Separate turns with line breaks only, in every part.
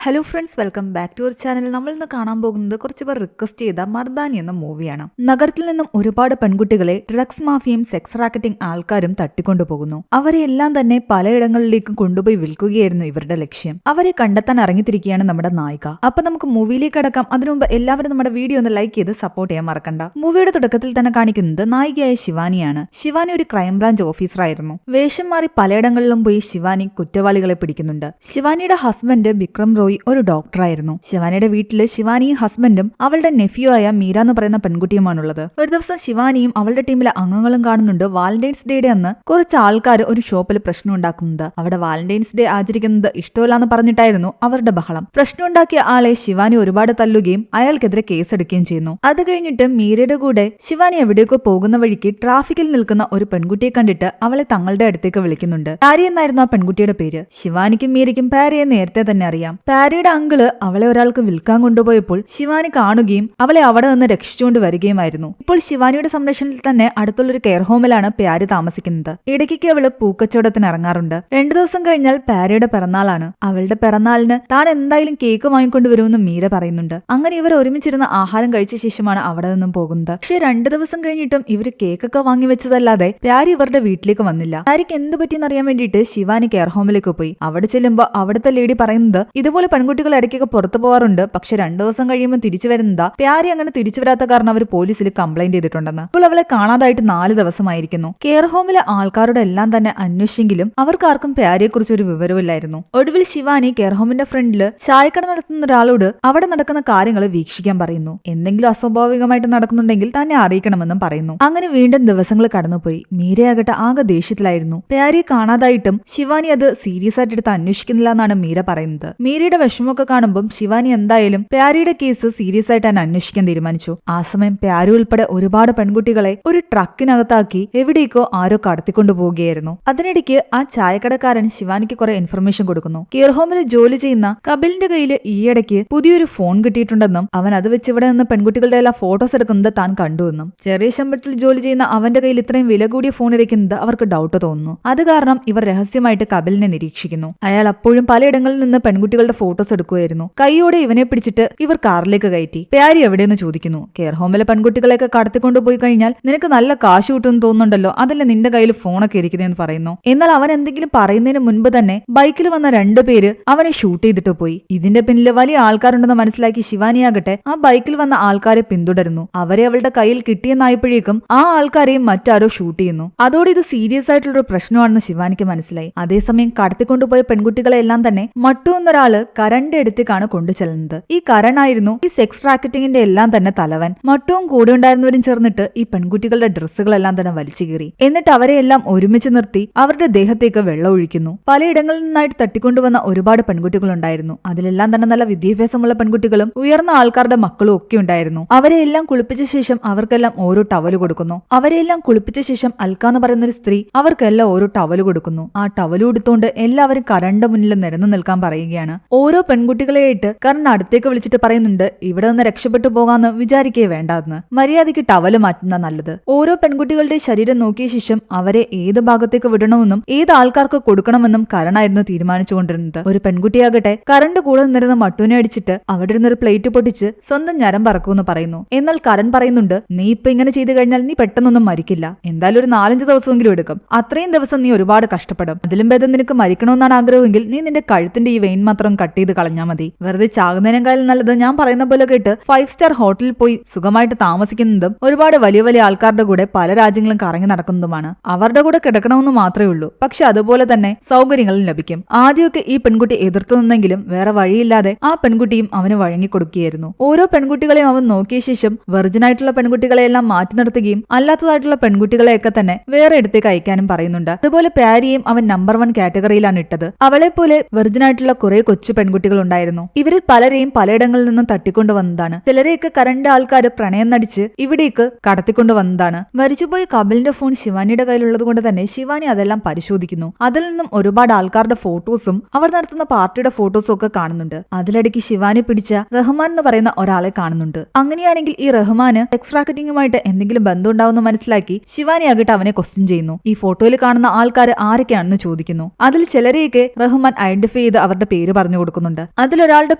Hello friends, welcome back to our channel. നമ്മൾ ഇന്ന് കാണാൻ പോകുന്നത് കുറച്ച് പേർ റിക്വസ്റ്റ് ചെയ്ത മർദാനി എന്ന മൂവിയാണ്. നഗരത്തിൽ നിന്നും ഒരുപാട് പെൺകുട്ടികളെ ഡ്രഗ്സ് മാഫിയയും സെക്സ് റാക്കറ്റിംഗ് ആൾക്കാരും തട്ടിക്കൊണ്ടുപോകുന്നു. അവരെ എല്ലാം തന്നെ പലയിടങ്ങളിലേക്കും കൊണ്ടുപോയി വിൽക്കുകയായിരുന്നു ഇവരുടെ ലക്ഷ്യം. അവരെ കണ്ടെത്താൻ ഇറങ്ങിത്തിരിക്കുകയാണ് നമ്മുടെ നായിക. അപ്പൊ നമുക്ക് മൂവിയിലേക്ക് കടക്കാം. അതിനു മുമ്പ് എല്ലാവരും നമ്മുടെ വീഡിയോ ഒന്ന് ലൈക്ക് ചെയ്ത് സപ്പോർട്ട് ചെയ്യാൻ മറക്കണ്ട. മൂവിയുടെ തുടക്കത്തിൽ തന്നെ കാണിക്കുന്നത് നായികയായ ശിവാനിയാണ്. ശിവാനി ഒരു ക്രൈംബ്രാഞ്ച് ഓഫീസറായിരുന്നു. വേഷം മാറി പലയിടങ്ങളിലും പോയി ശിവാനി കുറ്റവാളികളെ പിടിക്കുന്നുണ്ട്. ശിവാനിയുടെ ഹസ്ബൻഡ് വിക്രം റോയ് ഒരു ഡോക്ടറായിരുന്നു. ശിവാനിയുടെ വീട്ടില് ശിവാനിയും ഹസ്ബൻഡും അവളുടെ നെഫ്യൂ ആയ മീര എന്ന് പറയുന്ന പെൺകുട്ടിയുമാണുള്ളത്. ഒരു ദിവസം ശിവാനിയും അവളുടെ ടീമിലെ അംഗങ്ങളും കാണുന്നുണ്ട് വാലന്റൈൻസ് ഡേയുടെ അന്ന് കുറച്ച് ആൾക്കാർ ഒരു ഷോപ്പിൽ പ്രശ്നം ഉണ്ടാക്കുന്നത്. അവിടെ വാലന്റൈൻസ് ഡേ ആചരിക്കുന്നത് ഇഷ്ടമല്ലാന്ന് പറഞ്ഞിട്ടായിരുന്നു അവരുടെ ബഹളം. പ്രശ്നം ഉണ്ടാക്കിയ ആളെ ശിവാനി ഒരുപാട് തല്ലുകയും അയാൾക്കെതിരെ കേസെടുക്കുകയും ചെയ്യുന്നു. അത് കഴിഞ്ഞിട്ട് മീരയുടെ കൂടെ ശിവാനി എവിടേക്കോ പോകുന്ന വഴിക്ക് ട്രാഫിക്കിൽ നിൽക്കുന്ന ഒരു പെൺകുട്ടിയെ കണ്ടിട്ട് അവളെ തങ്ങളുടെ അടുത്തേക്ക് വിളിക്കുന്നുണ്ട്. പാരി എന്നായിരുന്നു ആ പെൺകുട്ടിയുടെ പേര്. ശിവാനിക്കും മീരയ്ക്കും പാരിയെ നേരത്തെ തന്നെ അറിയാം. പാരിയുടെ അങ്കിള് അവളെ ഒരാൾക്ക് വിൽക്കാൻ കൊണ്ടുപോയപ്പോൾ ശിവാനി കാണുകയും അവളെ അവിടെ നിന്ന് രക്ഷിച്ചുകൊണ്ട് വരികയുമായിരുന്നു. ഇപ്പോൾ ശിവാനിയുടെ സംരക്ഷണത്തിൽ തന്നെ അടുത്തുള്ളൊരു കെയർ ഹോമിലാണ് പാരി താമസിക്കുന്നത്. ഇടയ്ക്ക് അവള് പൂക്കച്ചവടത്തിന് ഇറങ്ങാറുണ്ട്. 2 ദിവസം കഴിഞ്ഞാൽ പാരിയുടെ പിറന്നാളാണ്. അവളുടെ പിറന്നാളിന് താൻ എന്തായാലും കേക്ക് വാങ്ങിക്കൊണ്ടുവരുമെന്ന് മീര പറയുന്നുണ്ട്. അങ്ങനെ ഇവർ ഒരുമിച്ചിരുന്ന് ആഹാരം കഴിച്ച ശേഷമാണ് അവിടെ നിന്നും പോകുന്നത്. പക്ഷെ 2 ദിവസം കഴിഞ്ഞിട്ടും ഇവര് കേക്കൊക്കെ വാങ്ങി വെച്ചതല്ലാതെ പാരി ഇവരുടെ വീട്ടിലേക്ക് വന്നില്ല. പാരിക്ക് എന്ത് പറ്റിയെന്നറിയാൻ വേണ്ടിയിട്ട് ശിവാനി കെയർ ഹോമിലേക്ക് പോയി. അവിടെ ചെല്ലുമ്പോൾ അവിടുത്തെ ലേഡി പറയുന്നത് ഇതുപോലെ പെൺകുട്ടികൾ ഇടയ്ക്കൊക്കെ പുറത്തു പോകാറുണ്ട്, പക്ഷെ 2 ദിവസം കഴിയുമ്പോൾ തിരിച്ചു വരുന്നതാ. പ്യാരി അങ്ങനെ തിരിച്ചു വരാത്ത കാരണം അവർ പോലീസിൽ കംപ്ലൈന്റ് ചെയ്തിട്ടുണ്ടെന്ന്. ഇപ്പോൾ അവളെ കാണാതായിട്ട് 4 ദിവസമായിരിക്കുന്നു. കെയർ ഹോമിലെ ആൾക്കാരുടെ എല്ലാം തന്നെ അന്വേഷിച്ചെങ്കിലും അവർക്കാർക്കും പ്യാരിയെക്കുറിച്ച് ഒരു വിവരമില്ലായിരുന്നു. ഒടുവിൽ ശിവാനി കെയർ ഹോമിന്റെ ഫ്രണ്ടില് ചായക്കട നടത്തുന്ന ഒരാളോട് അവിടെ നടക്കുന്ന കാര്യങ്ങൾ വീക്ഷിക്കാൻ പറയുന്നു. എന്തെങ്കിലും അസ്വാഭാവികമായിട്ട് നടക്കുന്നുണ്ടെങ്കിൽ തന്നെ അറിയിക്കണമെന്നും പറയുന്നു. അങ്ങനെ വീണ്ടും ദിവസങ്ങൾ കടന്നുപോയി. മീരയാകട്ടെ ആകെ ദേഷ്യത്തിലായിരുന്നു. പ്യാരിയെ കാണാതായിട്ടും ശിവാനി അത് സീരിയസ് ആയിട്ട് എടുത്ത് അന്വേഷിക്കുന്നില്ല എന്നാണ് മീര പറയുന്നത്. മീരയുടെ വിഷമമൊക്കെ കാണുമ്പോൾ ശിവാനി എന്തായാലും പ്യാരിയുടെ കേസ് സീരിയസ് ആയിട്ട് തന്നെ അന്വേഷിക്കാൻ തീരുമാനിച്ചു. ആ സമയം പ്യാരി ഉൾപ്പെടെ ഒരുപാട് പെൺകുട്ടികളെ ഒരു ട്രക്കിനകത്താക്കി എവിടേക്കോ ആരോ കടത്തിക്കൊണ്ടു പോവുകയായിരുന്നു. അതിനിടയ്ക്ക് ആ ചായക്കടക്കാരൻ ശിവാനിക്ക് കുറെ ഇൻഫർമേഷൻ കൊടുക്കുന്നു. കെയർ ഹോമിൽ ജോലി ചെയ്യുന്ന കപിലിന്റെ കയ്യിൽ ഈയിടയ്ക്ക് പുതിയൊരു ഫോൺ കിട്ടിയിട്ടുണ്ടെന്നും അവൻ അത് വെച്ച് ഇവിടെ നിന്ന് പെൺകുട്ടികളുടെ എല്ലാ ഫോട്ടോസ് എടുക്കുന്നത് താൻ കണ്ടുവെന്നും ചെറിയ ശമ്പളത്തിൽ ജോലി ചെയ്യുന്ന അവന്റെ കയ്യിൽ ഇത്രയും വില കൂടിയ ഫോൺ ഇരിക്കുന്നത് അവർക്ക് ഡൗട്ട് തോന്നുന്നു. അത് കാരണം ഇവർ രഹസ്യമായിട്ട് കപിലിനെ നിരീക്ഷിക്കുന്നു. അയാൾ അപ്പോഴും പലയിടങ്ങളിൽ നിന്ന് പെൺകുട്ടികളുടെ ഫോട്ടോസ് എടുക്കുകയായിരുന്നു. കൈയോടെ ഇവനെ പിടിച്ചിട്ട് ഇവർ കാറിലേക്ക് കയറ്റി. പ്യാരി എവിടെയെന്ന് ചോദിക്കുന്നു. കെയർ ഹോമിലെ പെൺകുട്ടികളെയൊക്കെ കടത്തിക്കൊണ്ടുപോയി കഴിഞ്ഞാൽ നിനക്ക് നല്ല കാശ് കിട്ടുമെന്ന് തോന്നുന്നുണ്ടല്ലോ, അതല്ല നിന്റെ കയ്യിൽ ഫോണൊക്കെ ഇരിക്കുന്നതെന്ന് പറയുന്നു. എന്നാൽ അവൻ എന്തെങ്കിലും പറയുന്നതിന് മുൻപ് തന്നെ ബൈക്കിൽ വന്ന 2 പേര് അവനെ ഷൂട്ട് ചെയ്തിട്ട് പോയി. ഇതിന്റെ പിന്നിൽ വലിയ ആൾക്കാരുണ്ടെന്ന് മനസ്സിലാക്കി ശിവാനിയാകട്ടെ ആ ബൈക്കിൽ വന്ന ആൾക്കാരെ പിന്തുടരുന്നു. അവരെ അവളുടെ കയ്യിൽ കിട്ടിയെന്നായപ്പോഴേക്കും ആ ആൾക്കാരെയും മറ്റാരോ ഷൂട്ട് ചെയ്യുന്നു. അതോടെ ഇത് സീരിയസ് ആയിട്ടുള്ളൊരു പ്രശ്നമാണെന്ന് ശിവാനിക്ക് മനസ്സിലായി. അതേസമയം കടത്തിക്കൊണ്ടുപോയ പെൺകുട്ടികളെല്ലാം തന്നെ മട്ടു എന്നൊരാള് കരന്റെ അടുത്തേക്കാണ് കൊണ്ടുചെല്ലുന്നത്. ഈ കരണായിരുന്നു ഈ സെക്സ് റാക്കറ്റിംഗിന്റെ എല്ലാം തന്നെ തലവൻ. മട്ടുവും കൂടെ ഉണ്ടായിരുന്നവരും ചേർന്നിട്ട് ഈ പെൺകുട്ടികളുടെ ഡ്രസ്സുകളെല്ലാം തന്നെ വലിച്ചു കീറി. എന്നിട്ട് അവരെ എല്ലാം ഒരുമിച്ച് നിർത്തി അവരുടെ ദേഹത്തേക്ക് വെള്ളം ഒഴിക്കുന്നു. പലയിടങ്ങളിൽ നിന്നായിട്ട് തട്ടിക്കൊണ്ടുവന്ന ഒരുപാട് പെൺകുട്ടികളുണ്ടായിരുന്നു. അതിലെല്ലാം തന്നെ നല്ല വിദ്യാഭ്യാസമുള്ള പെൺകുട്ടികളും ഉയർന്ന ആൾക്കാരുടെ മക്കളും ഒക്കെ ഉണ്ടായിരുന്നു. അവരെ എല്ലാം കുളിപ്പിച്ച ശേഷം അവർക്കെല്ലാം ഓരോ ടവല് കൊടുക്കുന്നു. അവരെല്ലാം കുളിപ്പിച്ച ശേഷം അൽക്ക എന്ന് പറയുന്ന ഒരു സ്ത്രീ അവർക്കെല്ലാം ഓരോ ടവല് കൊടുക്കുന്നു. ആ ടവല് കൊടുത്തുകൊണ്ട് എല്ലാവരും കരണ്ട് മുന്നിൽ നിരന്നു നിൽക്കാൻ പറയുകയാണ്. ഓരോ പെൺകുട്ടികളെയായിട്ട് കരൺ അടുത്തേക്ക് വിളിച്ചിട്ട് പറയുന്നുണ്ട് ഇവിടെ നിന്ന് രക്ഷപ്പെട്ടു പോകാന്ന് വിചാരിക്കേ വേണ്ടെന്ന്. മര്യാദയ്ക്ക് ടവല് മാറ്റുന്ന നല്ലത്. ഓരോ പെൺകുട്ടികളുടെ ശരീരം നോക്കിയ ശേഷം അവരെ ഏത് ഭാഗത്തേക്ക് വിടണമെന്നും ഏത് ആൾക്കാർക്ക് കൊടുക്കണമെന്നും കരണായിരുന്നു തീരുമാനിച്ചുകൊണ്ടിരുന്നത്. ഒരു പെൺകുട്ടിയാകട്ടെ കരണ്ട് കൂടെ നിന്നിരുന്ന മട്ടുവിനെ അടിച്ചിട്ട് അവിടെ ഇരുന്നൊരു പ്ലേറ്റ് പൊട്ടിച്ച് സ്വന്തം ഞരം പറക്കുമെന്ന് പറയുന്നു. എന്നാൽ കരൺ പറയുന്നുണ്ട് നീ ഇപ്പൊ ഇങ്ങനെ ചെയ്തു കഴിഞ്ഞാൽ നീ പെട്ടെന്നൊന്നും മരിക്കില്ല, എന്തായാലും ഒരു 4-5 ദിവസമെങ്കിലും എടുക്കും. അത്രയും ദിവസം നീ ഒരുപാട് കഷ്ടപ്പെടും. അതിലും ഭേദം നിനക്ക് മരിക്കണമെന്നാണ് ആഗ്രഹമെങ്കിൽ നീ നിന്റെ കഴുത്തിന്റെ ഈ വെയിൻ മാത്രം കട്ട് ചെയ്ത് കളഞ്ഞാൽ മതി. വെറുതെ ചാകുന്നതിനേക്കാളും നല്ലത് ഞാൻ പറയുന്ന പോലെ കേട്ട് 5 സ്റ്റാർ ഹോട്ടലിൽ പോയി സുഖമായിട്ട് താമസിക്കുന്നതും ഒരുപാട് വലിയ വലിയ ആൾക്കാരുടെ കൂടെ പല രാജ്യങ്ങളും കറങ്ങി നടക്കുന്നതുമാണ്. അവരുടെ കൂടെ കിടക്കണമെന്ന് മാത്രമേ ഉള്ളൂ. പക്ഷെ അതുപോലെ തന്നെ സൗകര്യങ്ങളും ലഭിക്കും. ആദ്യമൊക്കെ ഈ പെൺകുട്ടി എതിർത്തു നിന്നെങ്കിലും വേറെ വഴിയില്ലാതെ ആ പെൺകുട്ടിയും അവന് വഴങ്ങിക്കൊടുക്കുകയായിരുന്നു. ഓരോ പെൺകുട്ടികളെയും അവൻ നോക്കിയ ശേഷം വെർജിനായിട്ടുള്ള പെൺകുട്ടികളെയെല്ലാം മാറ്റി നിർത്തുകയും അല്ലാത്തതായിട്ടുള്ള പെൺകുട്ടികളെയൊക്കെ തന്നെ വേറെ ഇടത്തേക്ക് അയക്കാനും പറയുന്നുണ്ട്. അതുപോലെ പ്യാരിയെയും അവൻ നമ്പർ 1 കാറ്റഗറിയിലാണ് ഇട്ടത്. അവളെ പോലെ വെർജിനായിട്ടുള്ള കുറെ കൊച്ചു പെൺകുട്ടികൾ ഉണ്ടായിരുന്നു. ഇവരിൽ പലരെയും പലയിടങ്ങളിൽ നിന്നും തട്ടിക്കൊണ്ടുവന്നതാണ്. ചിലരെയൊക്കെ കരണ്ട് ആൾക്കാർ പ്രണയം നടിച്ച് ഇവിടേക്ക് കടത്തിക്കൊണ്ടുവന്നതാണ്. മരിച്ചുപോയ കപിലിന്റെ ഫോൺ ശിവാനിയുടെ കയ്യിലുള്ളത് കൊണ്ട് തന്നെ ശിവാനി അതെല്ലാം പരിശോധിക്കുന്നു. അതിൽ നിന്നും ഒരുപാട് ആൾക്കാരുടെ ഫോട്ടോസും അവർ നടത്തുന്ന പാർട്ടിയുടെ ഫോട്ടോസും ഒക്കെ കാണുന്നുണ്ട്. അതിലിടയ്ക്ക് ശിവാനി പിടിച്ച റഹ്മാൻ എന്ന് പറയുന്ന ഒരാളെ കാണുന്നുണ്ട്. അങ്ങനെയാണെങ്കിൽ ഈ റഹ്മാന് സെക്സ് റാക്കറ്റിംഗുമായിട്ട് എന്തെങ്കിലും ബന്ധം ഉണ്ടാവുമെന്ന് മനസ്സിലാക്കി ശിവാനി ആകട്ടെ അവനെ ക്വസ്റ്റ്യൻ ചെയ്യുന്നു. ഈ ഫോട്ടോയിൽ കാണുന്ന ആൾക്കാർ ആരൊക്കെയാണെന്ന് ചോദിക്കുന്നു. അതിൽ ചിലരെയൊക്കെ റഹ്മാൻ ഐഡന്റിഫൈ ചെയ്ത് അവരുടെ പേര് പറഞ്ഞു കൊടുക്കുന്നു. കൊടുക്കുന്നുണ്ട്. അതിലൊരാളുടെ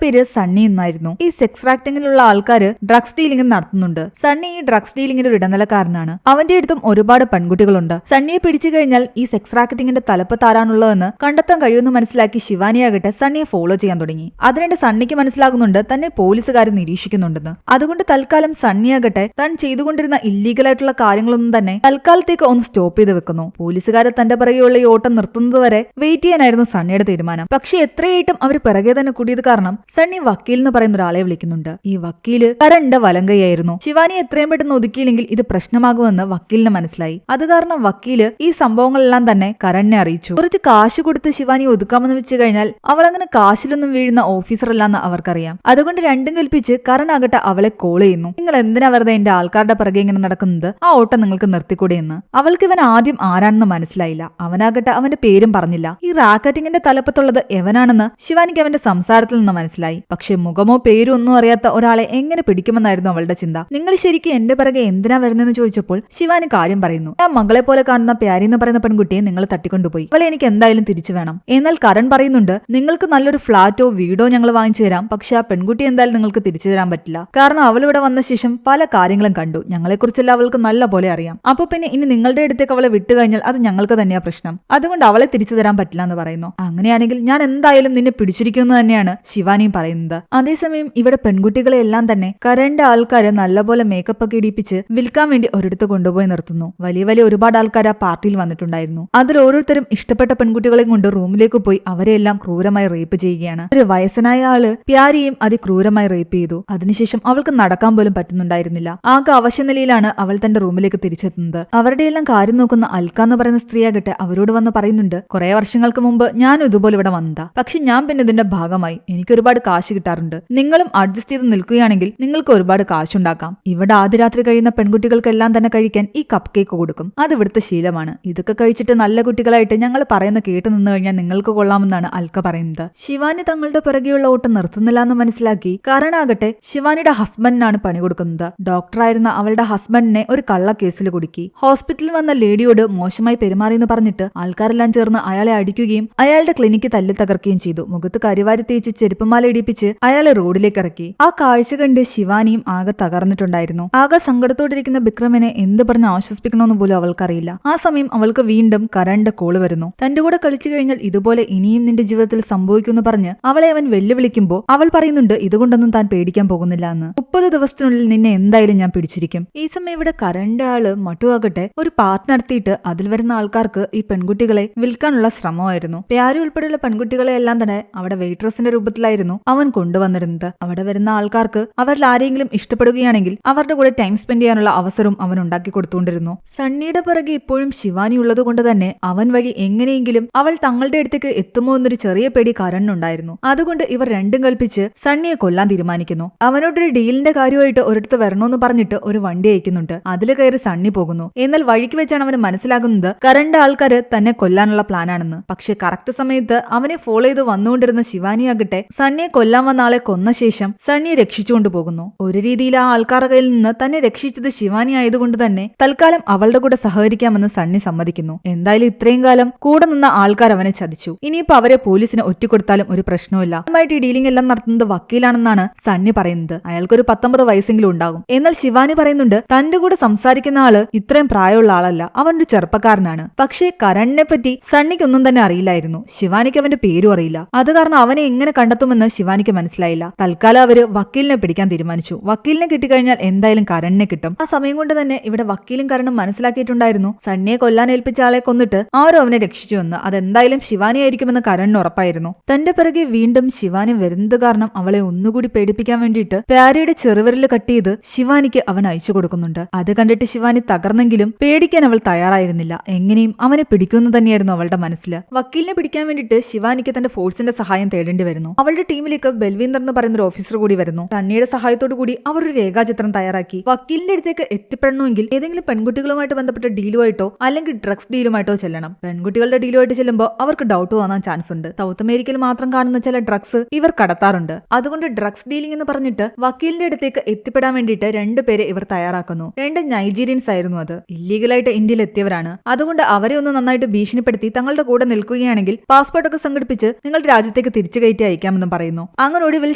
പേര് സണ്ണി എന്നായിരുന്നു. ഈ സെക്സ് റാക്കറ്റിംഗിലുള്ള ആൾക്കാര് ഡ്രഗ്സ് ഡീലിംഗ് നടത്തുന്നുണ്ട്. സണ്ണി ഈ ഡ്രഗ്സ് ഡീലിംഗിന്റെ ഒരു ഇടനിലക്കാരനാണ്. അവന്റെ അടുത്തും ഒരുപാട് പെൺകുട്ടികളുണ്ട്. സണ്ണിയെ പിടിച്ചു കഴിഞ്ഞാൽ ഈ സെക്സ് റാക്കറ്റിംഗിന്റെ തലപ്പത്ത് ആരാണുള്ളതെന്ന് കണ്ടെത്താൻ കഴിയുമെന്ന് മനസ്സിലാക്കി ശിവാനിയാകട്ടെ സണ്ണിയെ ഫോളോ ചെയ്യാൻ തുടങ്ങി. അതിനിടെ സണ്ണിക്ക് മനസ്സിലാകുന്നുണ്ട് തന്നെ പോലീസുകാർ നിരീക്ഷിക്കുന്നുണ്ടെന്ന്. അതുകൊണ്ട് തൽക്കാലം സണ്ണിയാകട്ടെ താൻ ചെയ്തുകൊണ്ടിരുന്ന ഇല്ലീഗലായിട്ടുള്ള കാര്യങ്ങളൊന്നും തന്നെ തൽക്കാലത്തേക്ക് ഒന്ന് സ്റ്റോപ്പ് ചെയ്ത് വെക്കുന്നു. പോലീസുകാരെ തന്റെ പിറകെയുള്ള ഈ ഓട്ടം നിർത്തുന്നതുവരെ വെയിറ്റ് ചെയ്യാനായിരുന്നു സണ്ണിയുടെ തീരുമാനം. പക്ഷെ എത്രയായിട്ടും അവർ പിറകെ തന്നെ കൂടിയത് കാരണം സണ്ണി വക്കീൽ എന്ന് പറയുന്ന ഒരാളെ വിളിക്കുന്നുണ്ട്. ഈ വക്കീല് കരണിന്റെ വലങ്കയായിരുന്നു. ശിവാനി എത്രയും പെട്ടെന്ന് ഒതുക്കിയില്ലെങ്കിൽ ഇത് പ്രശ്നമാകുമെന്ന് വക്കീലിന് മനസ്സിലായി. അത് കാരണം വക്കീല് ഈ സംഭവങ്ങളെല്ലാം തന്നെ കരണിനെ അറിയിച്ചു. കുറച്ച് കാശ് കൊടുത്ത് ശിവാനി ഒതുക്കാമെന്ന് വെച്ച് കഴിഞ്ഞാൽ അവൾ അങ്ങനെ കാശിലൊന്നും വീഴുന്ന ഓഫീസർ അല്ലാന്ന് അവർക്കറിയാം. അതുകൊണ്ട് രണ്ടും കൽപ്പിച്ച് കരണാകട്ടെ അവളെ കോൾ ചെയ്യുന്നു. നിങ്ങൾ എന്തിനാ വെറുതെ എന്റെ ആൾക്കാരുടെ പിറകെ ഇങ്ങനെ നടക്കുന്നത്? ആ ഓട്ടം നിങ്ങൾക്ക് നിർത്തിക്കൂടെ എന്ന്. അവൾക്ക് ഇവൻ ആദ്യം ആരാണെന്ന് മനസ്സിലായില്ല. അവനാകട്ടെ അവന്റെ പേരും പറഞ്ഞില്ല. ഈ റാക്കറ്റിംഗിന്റെ തലപ്പത്തുള്ളത് എവനാണെന്ന് ശിവാനിക്ക് അവന്റെ സംസാരത്തിൽ നിന്ന് മനസ്സിലായി. പക്ഷെ മുഖമോ പേരോ ഒന്നും അറിയാത്ത ഒരാളെ എങ്ങനെ പിടിക്കുമെന്നായിരുന്നു അവളുടെ ചിന്ത. നിങ്ങൾ ശരിക്കും എന്റെ പിറകെ എന്തിനാ വരുന്നതെന്ന് ചോദിച്ചപ്പോൾ ശിവാനി കാര്യം പറയുന്നു. ഞാൻ മകളെ പോലെ കാണുന്ന പ്യാരി എന്ന് പറയുന്ന പെൺകുട്ടിയെ നിങ്ങൾ തട്ടിക്കൊണ്ടുപോയി. അവളെ എനിക്ക് എന്തായാലും തിരിച്ചു വേണം. എന്നാൽ കരൺ പറയുന്നുണ്ട്, നിങ്ങൾക്ക് നല്ലൊരു ഫ്ളാറ്റോ വീടോ ഞങ്ങൾ വാങ്ങിച്ചു തരാം. പക്ഷെ ആ പെൺകുട്ടി എന്തായാലും നിങ്ങൾക്ക് തിരിച്ചു തരാൻ പറ്റില്ല. കാരണം അവൾ ഇവിടെ വന്ന ശേഷം പല കാര്യങ്ങളും കണ്ടു. ഞങ്ങളെക്കുറിച്ചെല്ലാം അവൾക്ക് നല്ല പോലെ അറിയാം. അപ്പൊ പിന്നെ ഇനി നിങ്ങളുടെ അടുത്തേക്ക് അവളെ വിട്ടു കഴിഞ്ഞാൽ അത് ഞങ്ങൾക്ക് തന്നെയാ പ്രശ്നം. അതുകൊണ്ട് അവളെ തിരിച്ചു തരാൻ പറ്റില്ല എന്ന് പറയുന്നു. അങ്ങനെയാണെങ്കിൽ ഞാൻ എന്തായാലും നിന്നെ പിടിച്ചിരിക്കുമെന്ന് തന്നെയാണ് ശിവാനിയും പറയുന്നത്. അതേസമയം ഇവിടെ പെൺകുട്ടികളെ എല്ലാം തന്നെ കരണിന്റെ ആൾക്കാര് നല്ലപോലെ മേക്കപ്പ് ഒക്കെ ഇടിപ്പിച്ച് വിൽക്കാൻ വേണ്ടി ഒരിടത്ത് കൊണ്ടുപോയി നിർത്തുന്നു. വലിയ വലിയ ഒരുപാട് ആൾക്കാർ ആ പാർട്ടിയിൽ വന്നിട്ടുണ്ടായിരുന്നു. അതിൽ ഓരോരുത്തരും ഇഷ്ടപ്പെട്ട പെൺകുട്ടികളെയും കൊണ്ട് റൂമിലേക്ക് പോയി അവരെല്ലാം ക്രൂരമായി റേപ്പ് ചെയ്യുകയാണ്. ഒരു വയസ്സനായ ആള് പ്യാരിയും അതിക്രൂരമായി റേപ്പ് ചെയ്തു. അതിനുശേഷം അവൾക്ക് നടക്കാൻ പോലും പറ്റുന്നുണ്ടായിരുന്നില്ല. ആകെ അവശനിലയിലാണ് അവൾ തന്റെ റൂമിലേക്ക് തിരിച്ചെത്തുന്നത്. അവരുടെ എല്ലാം കാര്യം നോക്കുന്ന അൽക്ക എന്ന് പറയുന്ന സ്ത്രീയാകട്ടെ അവരോട് വന്ന് പറയുന്നുണ്ട്, കുറെ വർഷങ്ങൾക്ക് മുമ്പ് ഞാനും ഇതുപോലെ ഇവിടെ വന്നതാ. പക്ഷെ ഞാൻ പിന്നെ ഇതിന്റെ ഭാഗമായി. എനിക്ക് ഒരുപാട് കാശ് കിട്ടാറുണ്ട്. നിങ്ങളും അഡ്ജസ്റ്റ് ചെയ്ത് നിൽക്കുകയാണെങ്കിൽ നിങ്ങൾക്ക് ഒരുപാട് കാശുണ്ടാക്കാം. ഇവിടെ ആദ്യ രാത്രി കഴിയുന്ന പെൺകുട്ടികൾക്കെല്ലാം തന്നെ കഴിക്കാൻ ഈ കപ്പ് കേക്ക് കൊടുക്കും. അത് ഇവിടുത്തെ ശീലമാണ്. ഇതൊക്കെ കഴിച്ചിട്ട് നല്ല കുട്ടികളായിട്ട് ഞങ്ങൾ പറയുന്ന കേട്ട് നിന്ന് കഴിഞ്ഞാൽ നിങ്ങൾക്ക് കൊള്ളാമെന്നാണ് അൽക്ക പറയുന്നത്. ശിവാനി തങ്ങളുടെ പിറകെയുള്ള ഓട്ടം നിർത്തുന്നില്ല എന്ന് മനസ്സിലാക്കി കരണാകട്ടെ ശിവാനിയുടെ ഹസ്ബൻഡിനാണ് പണി കൊടുക്കുന്നത്. ഡോക്ടറായിരുന്ന അവളുടെ ഹസ്ബൻഡിനെ ഒരു കള്ള കേസിൽ കുടുക്കി. ഹോസ്പിറ്റലിൽ വന്ന ലേഡിയോട് മോശമായി പെരുമാറിയെന്ന് പറഞ്ഞിട്ട് ആൾക്കാരെല്ലാം ചേർന്ന് അയാളെ അടിക്കുകയും അയാളുടെ ക്ലിനിക്ക് തല്ലി തകർക്കുകയും ചെയ്തു. മുഖത്ത് കരിവാരി തേച്ച് ചെരുപ്പുമാല ഇടിപ്പിച്ച് അയാളെ റോഡിലേക്ക് ഇറക്കി. ആ കാഴ്ച കണ്ട് ശിവാനിയും ആകെ തകർന്നിട്ടുണ്ടായിരുന്നു. ആകെ സങ്കടത്തോടിരിക്കുന്ന ബിക്രമിനെ എന്ത് പറഞ്ഞ് ആശ്വസിപ്പിക്കണമെന്ന് പോലും അവൾക്കറിയില്ല. ആ സമയം അവൾക്ക് വീണ്ടും കരണിന്റെ കോള് വരുന്നു. തന്റെ കൂടെ കളിച്ചു കഴിഞ്ഞാൽ ഇതുപോലെ ഇനിയും നിന്റെ ജീവിതത്തിൽ സംഭവിക്കുമെന്ന് പറഞ്ഞ് അവളെ അവൻ വെല്ലുവിളിക്കുമ്പോൾ അവൾ പറയുന്നുണ്ട് ഇതുകൊണ്ടൊന്നും താൻ പേടിക്കാൻ പോകുന്നില്ല എന്ന്. 30 ദിവസത്തിനുള്ളിൽ നിന്നെ എന്തായാലും ഞാൻ പിടിച്ചിരിക്കും. ഈ സമയം ഇവിടെ കരണിന്റെ ആള് മട്ടുവാകട്ടെ ഒരു പാർട്ട് നടത്തിയിട്ട് അതിൽ വരുന്ന ആൾക്കാർക്ക് ഈ പെൺകുട്ടികളെ വിൽക്കാനുള്ള ശ്രമമായിരുന്നു. പ്യാരി ഉൾപ്പെടെയുള്ള പെൺകുട്ടികളെ എല്ലാം തന്നെ അവിടെ വെയിട്രസിന്റെ രൂപത്തിലായിരുന്നു അവൻ കൊണ്ടുവന്നിരുന്നത്. അവിടെ വരുന്ന ആൾക്കാർക്ക് അവരിൽ ആരെങ്കിലും ഇഷ്ടപ്പെടുകയാണെങ്കിൽ അവരുടെ കൂടെ ടൈം സ്പെൻഡ് ചെയ്യാനുള്ള അവസരവും അവൻ ഉണ്ടാക്കി കൊടുത്തുകൊണ്ടിരുന്നു. സണ്ണിയുടെ പിറകെ ഇപ്പോഴും ശിവാനി ഉള്ളത് കൊണ്ട് തന്നെ അവൻ വഴി എങ്ങനെയെങ്കിലും അവൾ തങ്ങളുടെ അടുത്തേക്ക് എത്തുമോ എന്നൊരു ചെറിയ പേടി കരണിനുണ്ടായിരുന്നു. അതുകൊണ്ട് ഇവർ രണ്ടും കൽപ്പിച്ച് സണ്ണിയെ കൊല്ലാൻ തീരുമാനിക്കുന്നു. അവനോടൊരു ഡീലിന്റെ കാര്യമായിട്ട് ഒരിടത്ത് വരണമെന്ന് പറഞ്ഞിട്ട് ഒരു വണ്ടി അയക്കുന്നുണ്ട്. അതിൽ കയറി സണ്ണി പോകുന്നു. എന്നാൽ വഴിക്ക് വെച്ചാണ് അവന് മനസ്സിലാകുന്നത് കരണിന്റെ ആൾക്കാര് തന്നെ കൊല്ലാനുള്ള പ്ലാനാണെന്ന്. പക്ഷെ കറക്റ്റ് സമയത്ത് അവനെ ഫോളോ ചെയ്ത് വന്നുകൊണ്ടിരുന്ന ശിവാനിയാകട്ടെ സണ്ണിയെ കൊല്ലാൻ വന്ന ആളെ കൊന്ന ശേഷം സണ്ണിയെ രക്ഷിച്ചുകൊണ്ട് പോകുന്നു. ഒരു രീതിയിൽ ആ ആൾക്കാരുടെ കയ്യിൽ നിന്ന് തന്നെ രക്ഷിച്ചത് ശിവാനി ആയതുകൊണ്ട് തന്നെ തൽക്കാലം അവളുടെ കൂടെ സഹകരിക്കാമെന്ന് സണ്ണി സമ്മതിക്കുന്നു. എന്തായാലും ഇത്രയും കാലം കൂടെ നിന്ന ആൾക്കാർ അവനെ ചതിച്ചു. ഇനിയിപ്പോ അവരെ പോലീസിന് ഒറ്റിക്കൊടുത്താലും ഒരു പ്രശ്നവുമില്ല. ഈ ഡീലിംഗ് എല്ലാം നടത്തുന്നത് വക്കീലാണെന്നാണ് സണ്ണി പറയുന്നത്. അയാൾക്കൊരു 19 വയസ്സെങ്കിലും ഉണ്ടാകും. എന്നാൽ ശിവാനി പറയുന്നുണ്ട് തന്റെ കൂടെ സംസാരിക്കുന്ന ആള് ഇത്രയും പ്രായമുള്ള ആളല്ല, അവനൊരു ചെറുപ്പക്കാരനാണ്. പക്ഷേ കരണിനെ പറ്റി സണ്ണിക്കൊന്നും തന്നെ അറിയില്ലായിരുന്നു. ശിവാനിക്ക് അവന്റെ പേരും അറിയില്ല. അത് കാരണം അവനെ എങ്ങനെ കണ്ടെത്തുമെന്ന് ശിവാനിക്ക് മനസ്സിലായില്ല. തൽക്കാലം അവര് വക്കീലിനെ പിടിക്കാൻ തീരുമാനിച്ചു. വക്കീലിനെ കിട്ടിക്കഴിഞ്ഞാൽ എന്തായാലും കരണിനെ കിട്ടും. ആ സമയം കൊണ്ട് തന്നെ ഇവിടെ വക്കീലും കരണും മനസ്സിലാക്കിയിട്ടുണ്ടായിരുന്നു സണ്ണിയെ കൊല്ലാൻ ഏൽപ്പിച്ച ആളെ കൊന്നിട്ട് ആരും അവനെ രക്ഷിച്ചു എന്ന്. അതെന്തായാലും ശിവാനി ആയിരിക്കുമെന്ന് കരണിന് ഉറപ്പായിരുന്നു. തന്റെ പിറകെ വീണ്ടും ശിവാനി വരുന്നത് കാരണം അവളെ ഒന്നുകൂടി പേടിപ്പിക്കാൻ വേണ്ടിയിട്ട് പ്യാരിയുടെ ചെറുവിരല് കട്ട് ചെയ്ത് ശിവാനിക്ക് അവൻ അയച്ചു കൊടുക്കുന്നുണ്ട്. അത് കണ്ടിട്ട് ശിവാനി തകർന്നെങ്കിലും പേടിക്കാൻ അവൾ തയ്യാറായിരുന്നില്ല. എങ്ങനെയും അവനെ പിടിക്കുമെന്ന് തന്നെയായിരുന്നു അവളുടെ മനസ്സിൽ. വക്കീലിനെ പിടിക്കാൻ വേണ്ടിയിട്ട് ശിവാനിക്ക് തന്റെ ഫോഴ്സിന്റെ സഹായം തേടേണ്ടി വരുന്നു. അവളുടെ ടീമിലേക്ക് ബൽവീന്ദർ എന്ന് പറയുന്ന ഒരു ഓഫീസർ കൂടി വരുന്നു. സണ്ണിയുടെ സഹായത്തോടു കൂടി അവർ ഒരു രേഖാചിത്രം തയ്യാറാക്കി വക്കീലിന്റെ അടുത്തേക്ക് എത്തിപ്പെടണമെങ്കിൽ ഏതെങ്കിലും പെൺകുട്ടികളുമായിട്ട് ബന്ധപ്പെട്ട ഡീലുമായിട്ടോ അല്ലെങ്കിൽ ഡ്രഗ്സ് ഡീലുമായിട്ടോ ചെല്ലണം. പെൺകുട്ടികളുടെ ഡീലുമായിട്ട് ചെല്ലുമ്പോൾ അവർക്ക് ഡൗട്ട് തോന്നാൻ ചാൻസ് ഉണ്ട്. സൗത്ത് അമേരിക്കയിൽ മാത്രം കാണുന്ന ചില ഡ്രഗ്സ് ഇവർ കടത്താറുണ്ട്. അതുകൊണ്ട് ഡ്രഗ്സ് ഡീലിംഗ് എന്ന് പറഞ്ഞിട്ട് വക്കീലിന്റെ അടുത്തേക്ക് എത്തിപ്പെടാൻ വേണ്ടിയിട്ട് 2 പേരെ ഇവർ തയ്യാറാക്കുന്നു. 2 നൈജീരിയൻസ് ആയിരുന്നു. അത് ഇല്ലീഗലായിട്ട് ഇന്ത്യയിൽ എത്തിയവരാണ്. അതുകൊണ്ട് അവരെ ഒന്ന് നന്നായിട്ട് ഭീഷണിപ്പെടുത്തി തങ്ങളുടെ കൂടെ നിൽക്കുകയാണെങ്കിൽ പാസ്പോർട്ടൊക്കെ സംഘടിപ്പിച്ച് നിങ്ങളുടെ രാജ്യത്തേക്ക് തിരിച്ചു കയറ്റി അയക്കാമെന്നും പറയുന്നു. അങ്ങനെ ഒടുവിൽ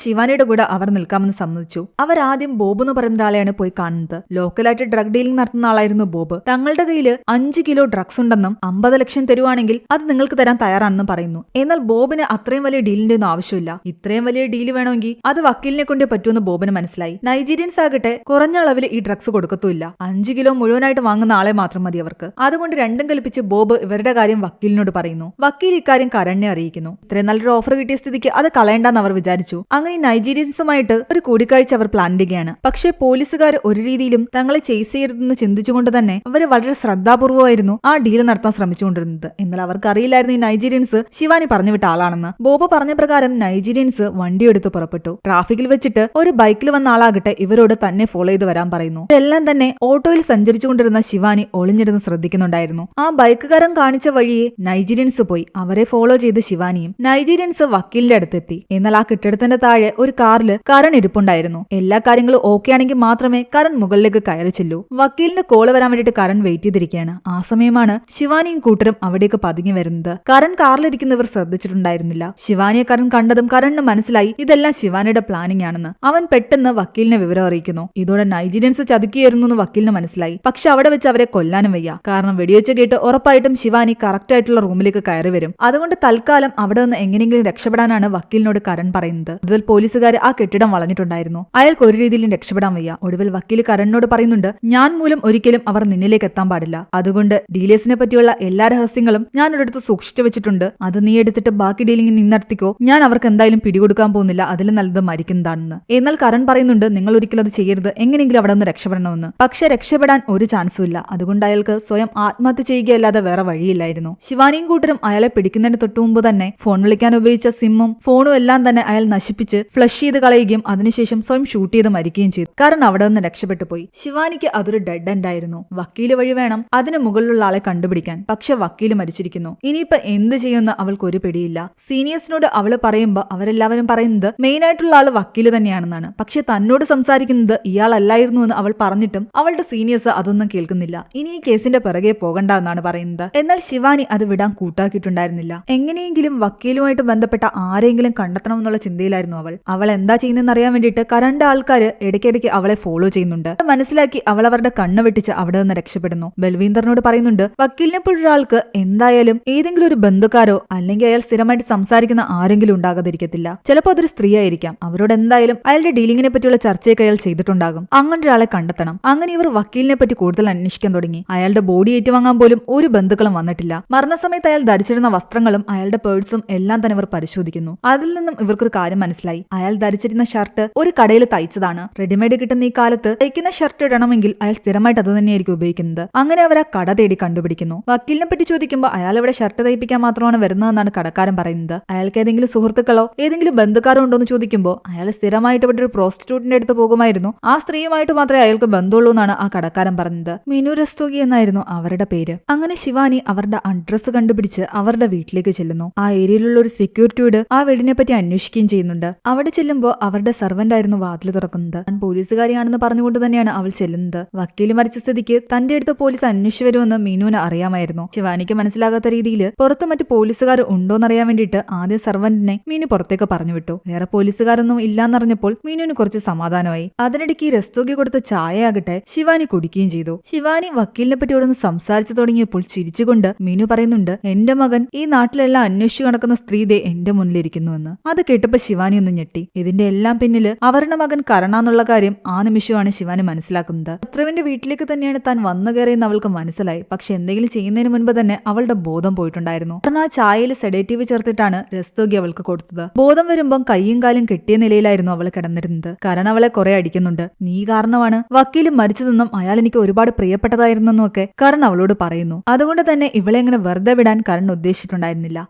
ശിവാനിയുടെ കൂടെ അവർ നിൽക്കാമെന്ന് സമ്മതിച്ചു. അവരാദ്യം ബോബ് എന്ന് പറയുന്ന ഒരാളെയാണ് പോയി കാണുന്നത്. ലോക്കലായിട്ട് ഡ്രഗ് ഡീലിംഗ് നടത്തുന്ന ആളായിരുന്നു ബോബ്. തങ്ങളുടെ കയ്യിൽ 5 കിലോ ഡ്രഗ്സ് ഉണ്ടെന്നും 50 ലക്ഷം തരുവാണെങ്കിൽ അത് നിങ്ങൾക്ക് തരാൻ തയ്യാറാണെന്നും പറയുന്നു. എന്നാൽ ബോബിന് അത്രയും വലിയ ഡീലിന്റെ ഒന്നും ആവശ്യമില്ല. ഇത്രയും വലിയ ഡീല് വേണമെങ്കിൽ അത് വക്കീലിനെ കൊണ്ടേ പറ്റുമെന്ന് ബോബിന് മനസ്സിലായി. നൈജീരിയൻസ് ആകട്ടെ കുറഞ്ഞ അളവിൽ ഈ ഡ്രഗ്സ് കൊടുക്കത്തുമില്ല. 5 കിലോ മുഴുവനായിട്ട് വാങ്ങുന്ന ആളെ മാത്രം മതി അവർക്ക്. അതുകൊണ്ട് രണ്ടും കൽപ്പിച്ച് ബോബ് ഇവരുടെ കാര്യം വക്കീലിനോട് പറയുന്നു. വക്കീൽ ഇക്കാര്യം കരണിനെ അറിയിക്കുന്നു. ഇത്രയും നല്ലൊരു ഓഫർ കിട്ടിയ സ്ഥിതിക്ക് അത് കളയണ്ടെന്ന് അവർ വിചാരിച്ചു. അങ്ങനെ നൈജീരിയൻസുമായിട്ട് ഒരു കൂടിക്കാഴ്ച അവർ പ്ലാൻ ചെയ്യുകയാണ്. പക്ഷേ പോലീസുകാർ ഒരു രീതിയിലും തങ്ങളെ ചേസ് ചെയ്യരുതെന്ന് ചിന്തിച്ചുകൊണ്ട് തന്നെ അവർ വളരെ ശ്രദ്ധാപൂർവമായിരുന്നു ആ ഡീൽ നടത്താൻ ശ്രമിച്ചുകൊണ്ടിരുന്നത്. എന്നാൽ അവർക്ക് അറിയില്ലായിരുന്നു ഈ നൈജീരിയൻസ് ശിവാനി പറഞ്ഞുവിട്ട ആളാണെന്ന്. ബോബ് പറഞ്ഞ പ്രകാരം നൈജീരിയൻസ് വണ്ടിയെടുത്ത് പുറപ്പെട്ടു. ട്രാഫിക്കിൽ വെച്ചിട്ട് ഒരു ബൈക്കിൽ വന്ന ആളാകട്ടെ ഇവരോട് തന്നെ ഫോളോ ചെയ്ത് വരാൻ പറയുന്നു. ഇതെല്ലാം തന്നെ ഓട്ടോയിൽ സഞ്ചരിച്ചുകൊണ്ടിരുന്ന ശിവാനി ഒളിഞ്ഞിരുന്ന് ശ്രദ്ധിക്കുന്നുണ്ടായിരുന്നു. ആ ബൈക്കുകാരൻ കാണിച്ച വഴിയെ നൈജീരിയൻസ് പോയി. അവരെ ഫോളോ ചെയ്ത് ശിവാനിയും. നൈജീരിയൻസ് വക്കീലിന്റെ അടുത്തെത്തി. എന്നാൽ ആ കെട്ടിടത്തിന്റെ താഴെ ഒരു കാറിൽ കരൺ ഇരിപ്പുണ്ടായിരുന്നു. എല്ലാ കാര്യങ്ങളും ഓക്കെ ആണെങ്കിൽ മാത്രമേ കരൺ മുകളിലേക്ക് കയറി ചെല്ലൂ. വക്കീലിന്റെ കോള് വരാൻ വേണ്ടിയിട്ട് കരൺ വെയിറ്റ് ചെയ്തിരിക്കുകയാണ്. ആ സമയമാണ് ശിവാനിയും കൂട്ടരും അവിടേക്ക് പതുങ്ങി വരുന്നത്. കരൺ കാറിലിരിക്കുന്നവർ ശ്രദ്ധിച്ചിട്ടുണ്ടായിരുന്നില്ല. ശിവാനിയെ കരൺ കണ്ടതും കരണിന് മനസ്സിലായി ഇതെല്ലാം ശിവാനിയുടെ പ്ലാനിംഗ് ആണെന്ന്. അവൻ പെട്ടെന്ന് വക്കീലിനെ വിവരം അറിയിക്കുന്നു. ഇതോടെ നൈജീരിയൻസ് ചതുക്കിയായിരുന്നു എന്ന് വക്കീലിന് മനസ്സിലായി. പക്ഷെ അവിടെ വെച്ച് അവരെ കൊല്ലാനും വയ്യ. കാരണം വെടിവെച്ച് കേട്ട് ഉറപ്പായിട്ടും ശിവാനി കറക്റ്റ് ആയിട്ടുള്ള റൂമിലേക്ക് കയറി വരും. അതുകൊണ്ട് തൽക്കാലം അവിടെ നിന്ന് എങ്ങനെയെങ്കിലും രക്ഷപ്പെടാനാണ് വക്കീലിനോട് കരൺ പറയുന്നത്. കൂടുതൽ പോലീസുകാർ ആ കെട്ടിടം വളഞ്ഞിട്ടുണ്ടായിരുന്നു. അയാൾക്ക് ഒരു രീതിയിലും രക്ഷപ്പെടാൻ വയ്യ. ഒടുവിൽ വക്കീൽ കരണിനോട് പറയുന്നുണ്ട്, ഞാൻ മൂലം ഒരിക്കലും അവർ നിന്നിലേക്ക് എത്താൻ പാടില്ല. അതുകൊണ്ട് ഡീലേഴ്സിനെ പറ്റിയുള്ള എല്ലാ രഹസ്യങ്ങളും ഞാൻ ഒരിടത്ത് സൂക്ഷിച്ചു വെച്ചിട്ടുണ്ട്. അത് നീ എടുത്തിട്ട് ബാക്കി ഡീലിംഗ് നീ നടത്തിക്കോ. ഞാൻ അവർക്ക് എന്തായാലും പിടികൊടുക്കാൻ പോകുന്നില്ല. അതിലും നല്ലത് മരിക്കുന്നതാണെന്ന്. എന്നാൽ കരൺ പറയുന്നുണ്ട്, നിങ്ങൾ ഒരിക്കലും അത് ചെയ്യരുത്. എങ്ങനെയെങ്കിലും അവിടെ നിന്ന് രക്ഷപ്പെടണമെന്ന്. പക്ഷെ രക്ഷപ്പെടാൻ ഒരു ചാൻസും ഇല്ല. അതുകൊണ്ട് അയാൾക്ക് സ്വയം ആത്മഹത്യ ചെയ്യുകയല്ലാതെ വേറെ വഴിയില്ലായിരുന്നു. ശിവാനിയും കൂട്ടരും അയാളെ പിടിക്കുന്നതിന് തൊട്ടു മുമ്പ് തന്നെ ഫോൺ വിളിക്കാൻ ഉപയോഗിച്ച സിമ്മും ഫോണും എല്ലാം തന്നെ അയാൾ നശിപ്പിച്ച് ഫ്ലഷ് ചെയ്ത് കളയുകയും അതിനുശേഷം സ്വയം ഷൂട്ട് ചെയ്ത് മരിക്കുകയും ചെയ്തു. കാരണം അവിടെ നിന്ന് രക്ഷപ്പെട്ടു പോയി. ശിവാനിക്ക് അതൊരു ഡെഡ് എൻഡ് ആയിരുന്നു. വക്കീല് വഴി വേണം അതിന് മുകളിലുള്ള ആളെ കണ്ടുപിടിക്കാൻ. പക്ഷെ വക്കീല് മരിച്ചിരിക്കുന്നു. ഇനിയിപ്പോ എന്ത് ചെയ്യുമെന്ന് അവൾക്ക് ഒരു പിടിയില്ല. സീനിയേഴ്സിനോട് അവള് പറയുമ്പോ അവരെല്ലാവരും പറയുന്നത് മെയിൻ ആയിട്ടുള്ള ആള് വക്കീല് തന്നെയാണെന്നാണ്. പക്ഷെ തന്നോട് സംസാരിക്കുന്നത് ഇയാളല്ലായിരുന്നു എന്ന് അവൾ പറഞ്ഞിട്ടും അവളുടെ സീനിയേഴ്സ് അതൊന്നും കേൾക്കുന്നില്ല. ഇനി ഈ കേസിന്റെ പിറകെ പോകണ്ട എന്നാണ് പറയുന്നത്. എന്നാൽ ശിവാനി അത് വിടാൻ കൂട്ടാക്കിയിട്ടുണ്ടായിരുന്നില്ല. എങ്ങനെയെങ്കിലും വക്കീലുമായിട്ട് ബന്ധപ്പെട്ട ആരെങ്കിലും കണ്ടെത്തണമെന്നുള്ള ചിന്തയിലായിരുന്നു അവൾ. അവൾ എന്താ ചെയ്യുന്നതെന്ന് അറിയാൻ വേണ്ടിയിട്ട് കരണ്ട ആൾക്കാര് ഇടയ്ക്കിടയ്ക്ക് അവളെ ഫോളോ ചെയ്യുന്നുണ്ട്. മനസ്സിലാക്കി അവൾ അവരുടെ കണ്ണ് വെട്ടിച്ച് അവിടെ നിന്ന് രക്ഷപ്പെടുന്നു. ബൽവീന്ദറിനോട് പറയുന്നുണ്ട്, വക്കീലിനെ പോലൊരാൾക്ക് എന്തായാലും ഏതെങ്കിലും ഒരു ബന്ധുക്കാരോ അല്ലെങ്കിൽ അയാൾ സ്ഥിരമായിട്ട് സംസാരിക്കുന്ന ആരെങ്കിലും ഉണ്ടാകാതിരിക്കത്തില്ല. ചിലപ്പോൾ അതൊരു സ്ത്രീ ആയിരിക്കാം. അവരോട് എന്തായാലും അയാളുടെ ഡീലിങ്ങിനെ പറ്റിയുള്ള ചർച്ചയൊക്കെ അയാൾ ചെയ്തിട്ടുണ്ടാകും. അങ്ങനെ ഒരാളെ കണ്ടെത്തണം. അങ്ങനെ ഇവർ വക്കീലിനെ പറ്റി കൂടുതൽ അന്വേഷിക്കാൻ തുടങ്ങി. അയാളുടെ ബോഡി ഏറ്റുവാങ്ങാൻ പോലും ഒരു ബന്ധുക്കളും വന്നിട്ടില്ല. മരണസമയത്ത് അയാൾ ധരിച്ചിരുന്ന വസ്ത്രങ്ങളും അയാളുടെ പേഴ്സും എല്ലാം തന്നെ ഇവർ പരിശോധിക്കുന്നു. അതിൽ നിന്നും ഇവർക്കൊരു കാര്യം മനസ്സിലായി. അയാൾ ധരിച്ചിരുന്ന ഷർട്ട് ഒരു കടയിൽ തയ്ച്ചതാണ്. റെഡിമെയ്ഡ് കിട്ടുന്ന ഈ കാലത്ത് തയ്ക്കുന്ന ഷർട്ട് ഇടണമെങ്കിൽ അയാൾ സ്ഥിരമായിട്ട് അത് തന്നെയായിരിക്കും ഉപയോഗിക്കുന്നത്. അങ്ങനെ അവർ ആ കട തേടി കണ്ടുപിടിക്കുന്നു. വക്കീലിനെ പറ്റി ചോദിക്കുമ്പോൾ അയാൾ ഇവിടെ ഷർട്ട് തയ്പ്പിക്കാൻ മാത്രമാണ് വരുന്നതെന്നാണ് കടക്കാരൻ പറയുന്നത്. അയാൾക്ക് ഏതെങ്കിലും സുഹൃത്തുക്കളോ ഏതെങ്കിലും ബന്ധുക്കാരോ ഉണ്ടോ എന്ന് ചോദിക്കുമ്പോൾ അയാൾ സ്ഥിരമായിട്ട് ഇവിടെ ഒരു പ്രോസ്റ്റിറ്റ്യൂട്ടിന്റെ അടുത്ത് പോകുമായിരുന്നു. ആ സ്ത്രീയുമായിട്ട് മാത്രമേ അയാൾക്ക് ബന്ധമുള്ളൂ എന്നാണ് ആ കടക്കാരൻ പറഞ്ഞത്. മിനു രസ്തോഗി എന്നായിരുന്നു അവരുടെ പേര്. അങ്ങനെ ശിവാനി അവരുടെ അഡ്രസ്സ് കണ്ടുപിടിച്ച് അവരുടെ വീട്ടിലേക്ക് ചെല്ലുന്നു. ആ ഏരിയയിലുള്ള ഒരു സെക്യൂരിറ്റിയോട് ആ വീടിനെ പറ്റി അന്വേഷിക്കുകയും ചെയ്യുന്നുണ്ട്. അവിടെ ചെല്ലുമ്പോൾ അവരുടെ സെർവന്റ് ആയിരുന്നു വാതിൽ തുറക്കുന്നത്. താൻ പോലീസുകാരിയാണെന്ന് പറഞ്ഞുകൊണ്ട് തന്നെയാണ് അവൾ ചെല്ലുന്നത്. വക്കീല് മരിച്ച സ്ഥിതിക്ക് തന്റെ അടുത്ത് പോലീസ് അന്വേഷിച്ചു വരുമെന്ന് മീനുവിന് അറിയാമായിരുന്നു. ശിവാനിക്ക് മനസ്സിലാകാത്ത രീതിയിൽ പുറത്ത് മറ്റു പോലീസുകാർ ഉണ്ടോന്നറിയാൻ വേണ്ടിയിട്ട് ആദ്യം സെർവന്റിനെ മീനു പുറത്തേക്ക് പറഞ്ഞു വിട്ടു. വേറെ പോലീസുകാരൊന്നും ഇല്ലാന്നറിഞ്ഞപ്പോൾ മീനുവിന് കുറച്ച് സമാധാനമായി. അതിനിടയ്ക്ക് രസ്തോഗി കൊടുത്ത ചായയാകട്ടെ ശിവാനി കുടിക്കുകയും ചെയ്തു. ശിവാനി വക്കീലിനെ പറ്റി അവിടെ നിന്ന് സംസാരിച്ചു തുടങ്ങിയപ്പോൾ ചിരിച്ചുകൊണ്ട് മീനു പറയുന്നുണ്ട്, എന്റെ മകൻ ഈ നാട്ടിലെല്ലാം അന്വേഷിച്ചു നടക്കുന്ന സ്ത്രീ ദേ എന്റെ മുന്നിലിരിക്കുന്നുവെന്ന്. അത് കേട്ടപ്പോ ശിവാനി ഒന്ന് ഞെട്ടി. ഇതിന്റെ എല്ലാം പിന്നില് അവരുടെ മകൻ കരണാന്നുള്ള കാര്യം ആ നിമിഷമാണ് ശിവാനി മനസ്സിലാക്കുന്നത്. ശത്രുവിന്റെ വീട്ടിലേക്ക് തന്നെയാണ് താൻ വന്നു കയറിയെന്ന് അവൾക്ക് മനസ്സിലായി. പക്ഷെ എന്തെങ്കിലും ചെയ്യുന്നതിന് മുൻപ് തന്നെ അവളുടെ ബോധം പോയിട്ടുണ്ടായിരുന്നു. കാരണം ആ ചായയിൽ സെഡേറ്റീവ് ചേർത്തിട്ടാണ് രസ്തോഗി അവൾക്ക് കൊടുത്തത്. ബോധം വരുമ്പം കയ്യും കാലും കെട്ടിയ നിലയിലായിരുന്നു അവൾ കിടന്നിരുന്നത്. കരൺ അവളെ കുറെ അടിക്കുന്നുണ്ട്. നീ കാരണമാണ് വക്കീലും മരിച്ചതെന്നും അയാൾ എനിക്ക് ഒരുപാട് പ്രിയപ്പെട്ടതായിരുന്നെന്നും ഒക്കെ കരൺ അവളോട് പറയുന്നു. അതുകൊണ്ട് തന്നെ ഇവളെ ഇങ്ങനെ വെറുതെ വിടാൻ കരൺ ഉദ്ദേശിച്ചിട്ടുണ്ടായിരുന്നില്ല.